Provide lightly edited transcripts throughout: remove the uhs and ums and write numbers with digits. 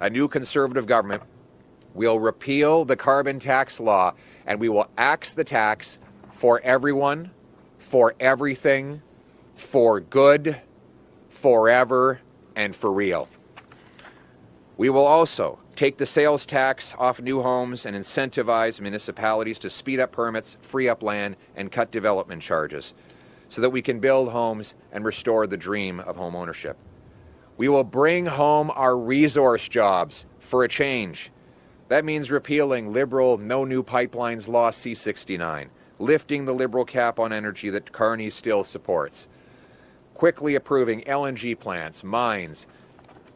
a new Conservative government will repeal the carbon tax law, and we will axe the tax for everyone, for everything, for good, forever, and for real. We will also take the sales tax off new homes and incentivize municipalities to speed up permits, free up land, and cut development charges so that we can build homes and restore the dream of home ownership. We will bring home our resource jobs for a change. That means repealing Liberal No New Pipelines Law C-69, lifting the Liberal cap on energy that Carney still supports, quickly approving LNG plants, mines,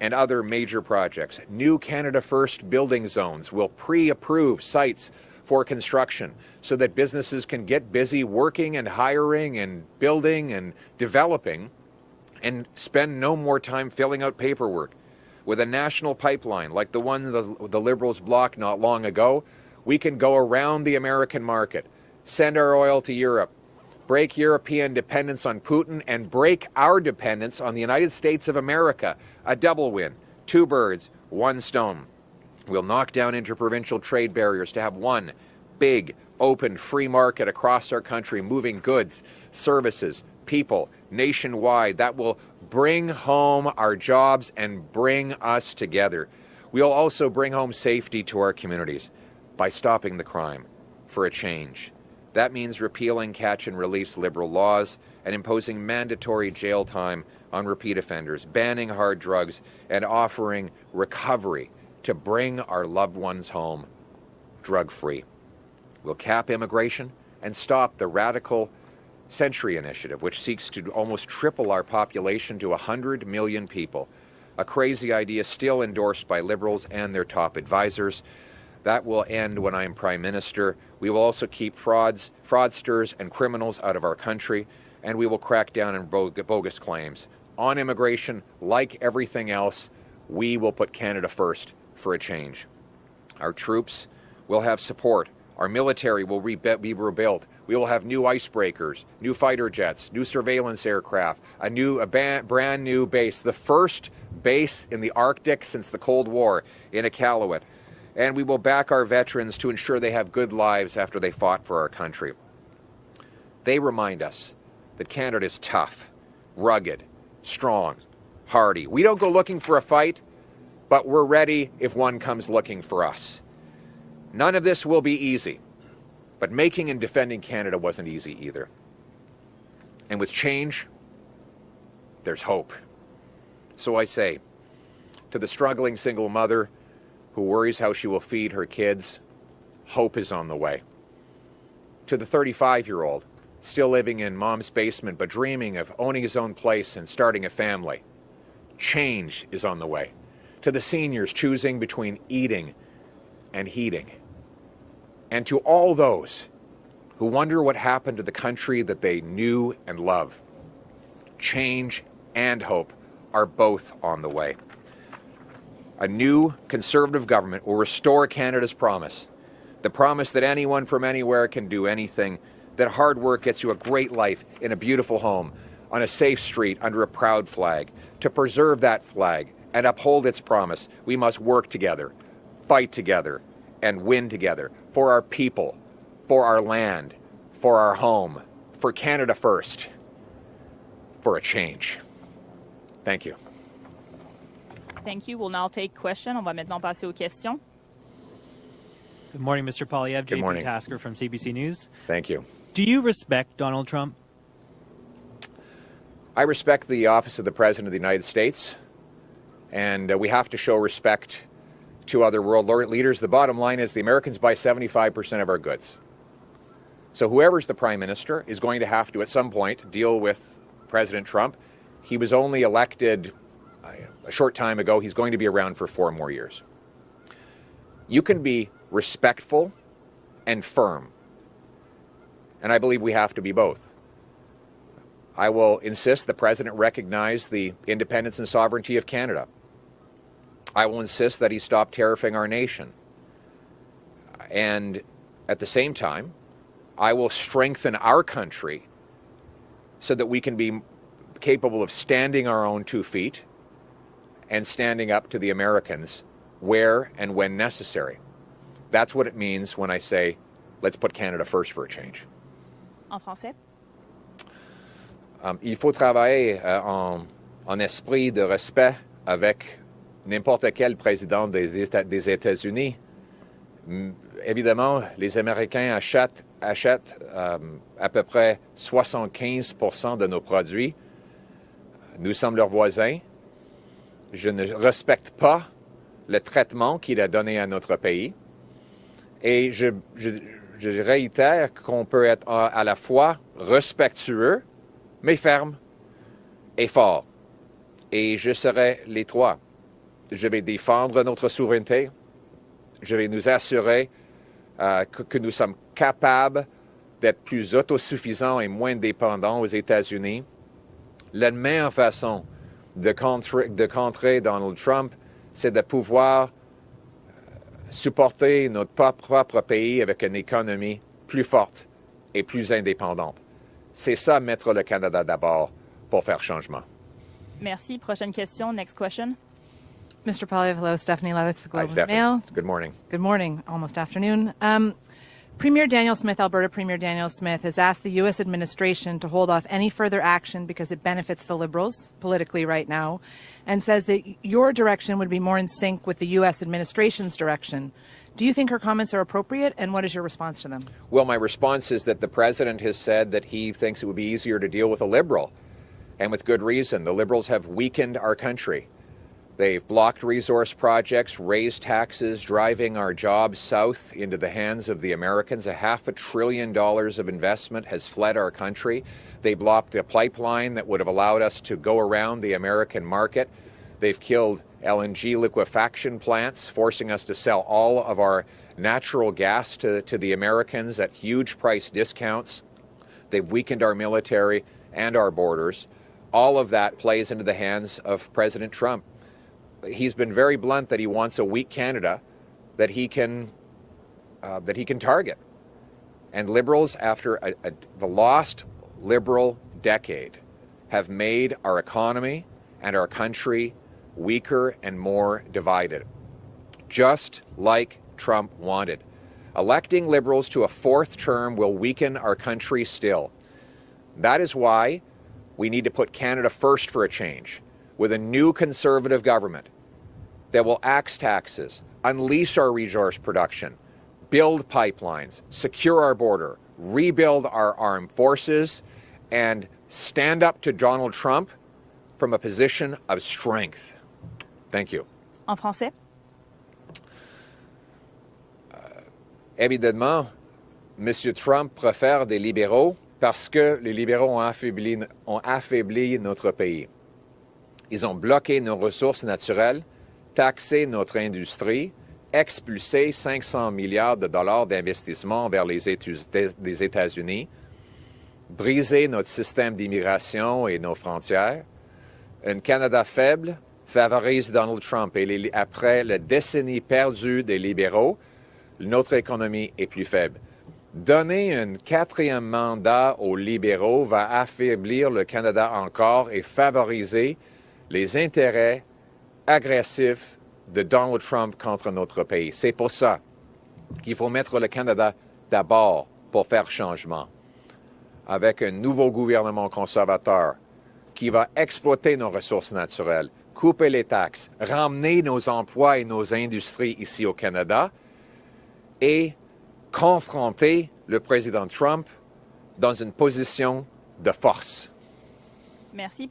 and other major projects. New Canada First building zones will pre-approve sites for construction so that businesses can get busy working and hiring and building and developing and spend no more time filling out paperwork. With a national pipeline like the one the Liberals blocked not long ago, we can go around the American market, send our oil to Europe, break European dependence on Putin, and break our dependence on the United States of America. A double win. Two birds, one stone. We'll knock down interprovincial trade barriers to have one big, open, free market across our country, moving goods, services, people, nationwide. That will bring home our jobs and bring us together. We'll also bring home safety to our communities by stopping the crime for a change. That means repealing catch and release Liberal laws and imposing mandatory jail time on repeat offenders, banning hard drugs, and offering recovery to bring our loved ones home drug-free. We'll cap immigration and stop the radical Century Initiative, which seeks to almost triple our population to 100 million people. A crazy idea still endorsed by Liberals and their top advisors. That will end when I am Prime Minister. We will also keep fraudsters, and criminals out of our country, and we will crack down on bogus claims. On immigration, like everything else, we will put Canada first for a change. Our troops will have support. Our military will be rebuilt. We will have new icebreakers, new fighter jets, new surveillance aircraft, a brand new base, the first base in the Arctic since the Cold War in Iqaluit. And we will back our veterans to ensure they have good lives after they fought for our country. They remind us that Canada is tough, rugged, strong, hardy. We don't go looking for a fight, but we're ready if one comes looking for us. None of this will be easy, but making and defending Canada wasn't easy either. And with change, there's hope. So I say, to the struggling single mother who worries how she will feed her kids, hope is on the way. To the 35-year-old still living in mom's basement but dreaming of owning his own place and starting a family, change is on the way. To the seniors choosing between eating and heating. And to all those who wonder what happened to the country that they knew and love, change and hope are both on the way. A new Conservative government will restore Canada's promise, the promise that anyone from anywhere can do anything, that hard work gets you a great life in a beautiful home, on a safe street under a proud flag. To preserve that flag and uphold its promise, we must work together, fight together, and win together for our people, for our land, for our home, for Canada first, for a change. Thank you. Thank you. We'll now take questions. On va maintenant passer aux questions. Good morning, Mr. Poilievre. Good morning. JP Tasker from CBC News. Thank you. Do you respect Donald Trump? I respect the office of the President of the United States, and we have to show respect to other world leaders. The bottom line is the Americans buy 75% of our goods. So whoever's the Prime Minister is going to have to, at some point, deal with President Trump. He was only elected a short time ago. He's going to be around for 4 more years. You can be respectful and firm, and I believe we have to be both. I will insist the President recognize the independence and sovereignty of Canada. I will insist that he stop tariffing our nation. And at the same time, I will strengthen our country so that we can be capable of standing our own 2 feet and standing up to the Americans where and when necessary. That's what it means when I say, let's put Canada first for a change. En français. Il faut travailler en esprit de respect avec n'importe quel président des États-Unis. Évidemment, les Américains achètent à peu près 75% de nos produits. Nous sommes leurs voisins. Je ne respecte pas le traitement qu'il a donné à notre pays. Et je réitère qu'on peut être à la fois respectueux, mais ferme et fort. Et je serai les trois. Je vais défendre notre souveraineté. Je vais nous assurer que nous sommes capables d'être plus autosuffisants et moins dépendants aux États-Unis. La meilleure façon de contrer Donald Trump, c'est de pouvoir supporter notre propre pays avec une économie plus forte et plus indépendante. C'est ça, mettre le Canada d'abord pour faire changement. Merci. Prochaine question. Next question. Mr. Poilievre, hello. Stephanie Levitz, the Hi, Globe and Stephanie. Mail. Good morning. Good morning, almost afternoon. Premier Daniel Smith, Alberta Premier Daniel Smith, has asked the U.S. administration to hold off any further action because it benefits the Liberals politically right now, and says that your direction would be more in sync with the U.S. administration's direction. Do you think her comments are appropriate, and what is your response to them? Well, my response is that the president has said that he thinks it would be easier to deal with a Liberal, and with good reason. The Liberals have weakened our country. They've blocked resource projects, raised taxes, driving our jobs south into the hands of the Americans. $500 billion of investment has fled our country. They blocked a pipeline that would have allowed us to go around the American market. They've killed LNG liquefaction plants, forcing us to sell all of our natural gas to the Americans at huge price discounts. They've weakened our military and our borders. All of that plays into the hands of President Trump. He's been very blunt that he wants a weak Canada that he can target. And Liberals, after the lost Liberal decade, have made our economy and our country weaker and more divided, just like Trump wanted. Electing Liberals to a fourth term will weaken our country still. That is why we need to put Canada first for a change, with a new Conservative government that will axe taxes, unleash our resource production, build pipelines, secure our border, rebuild our armed forces, and stand up to Donald Trump from a position of strength. Thank you. En français. Évidemment, M. Trump préfère des libéraux parce que les libéraux ont affaibli notre pays. Ils ont bloqué nos ressources naturelles, taxé notre industrie, expulsé 500 milliards de dollars d'investissement vers les États-Unis, brisé notre système d'immigration et nos frontières. Un Canada faible favorise Donald Trump et après la décennie perdue des libéraux, notre économie est plus faible. Donner un quatrième mandat aux libéraux va affaiblir le Canada encore et favoriser les intérêts agressifs de Donald Trump contre notre pays. C'est pour ça qu'il faut mettre le Canada d'abord pour faire changement, avec un nouveau gouvernement conservateur qui va exploiter nos ressources naturelles, couper les taxes, ramener nos emplois et nos industries ici au Canada et confronter le président Trump dans une position de force. Merci.